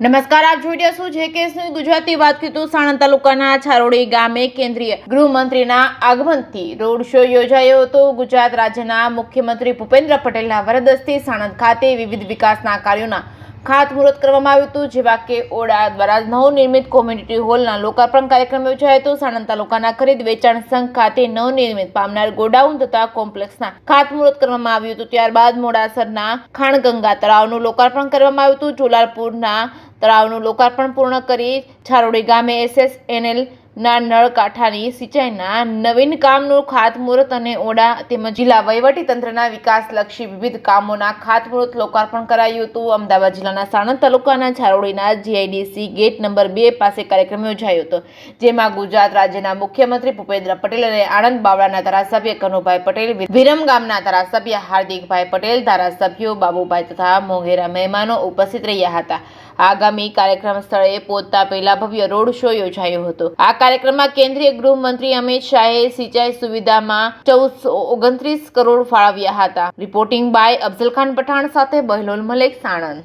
નમસ્કાર, આપ જોઈ રહ્યા છો જેકેએસની ગુજરાતી વાત કરીએ તો સાણંદ તાલુકાના છારોડી ગામે કેન્દ્રીય ગૃહમંત્રીના આગમનથી રોડ શો યોજાયો હતો। ગુજરાત રાજ્યના મુખ્યમંત્રી ભૂપેન્દ્ર પટેલના વરદ હસ્તે સાણંદ ખાતે વિવિધ વિકાસના કાર્યોના ખાતમુહૂર્ત કરવામાં આવ્યું હતું, જેવા કે ઓડા દ્વારા નવનિર્મિત કોમ્યુનિટી હોલના લોકાર્પણ કાર્યક્રમ યોજાયો હતો। સાણંદ તાલુકાના ખરીદ વેચાણ સંઘ ખાતે નવનિર્મિત પામનાર ગોડાઉન તથા કોમ્પ્લેક્સના ખાતમુહૂર્ત કરવામાં આવ્યું હતું। ત્યારબાદ મોડાસરના ખાણગંગા તળાવનું લોકાર્પણ કરવામાં આવ્યું હતું। જોલારપુરના તળાવનું લોકાર્પણ પૂર્ણ કરી છારોડી ગામે SSNL ના નળ કાંઠાની સિંચાઈના નવીન કામનું ખાતમુહૂર્ત અને ઓડા તેમજ જિલ્લા વહીવટી તંત્રના વિકાસલક્ષી વિવિધ કામોના ખાતમુહૂર્ત લોકાર્પણ કરાયું હતું। અમદાવાદ જિલ્લાના સાણંદ તાલુકાના છારોડીના GIDC ગેટ નંબર 2 પાસે કાર્યક્રમ યોજાયો હતો, જેમાં ગુજરાત રાજ્યના મુખ્યમંત્રી ભૂપેન્દ્ર પટેલ અને આણંદ બાવળાના ધારાસભ્ય કનુભાઈ પટેલ, વિરમ ગામના ધારાસભ્ય હાર્દિકભાઈ પટેલ, ધારાસભ્યો બાબુભાઈ તથા મોંઘેરા મહેમાનો ઉપસ્થિત રહ્યા હતા। આગામી કાર્યક્રમ સ્થળે પહોંચતા પહેલા ભવ્ય રોડ શો યોજાયો હતો। આ કાર્યક્રમમાં કેન્દ્રીય ગૃહમંત્રી અમિત શાહે સિંચાઈ સુવિધામાં 1429 કરોડ ફાળવ્યા હતા। રિપોર્ટિંગ બાય અફઝલ ખાન પઠાણ સાથે બહેલોલ મલેક, સાણંદ।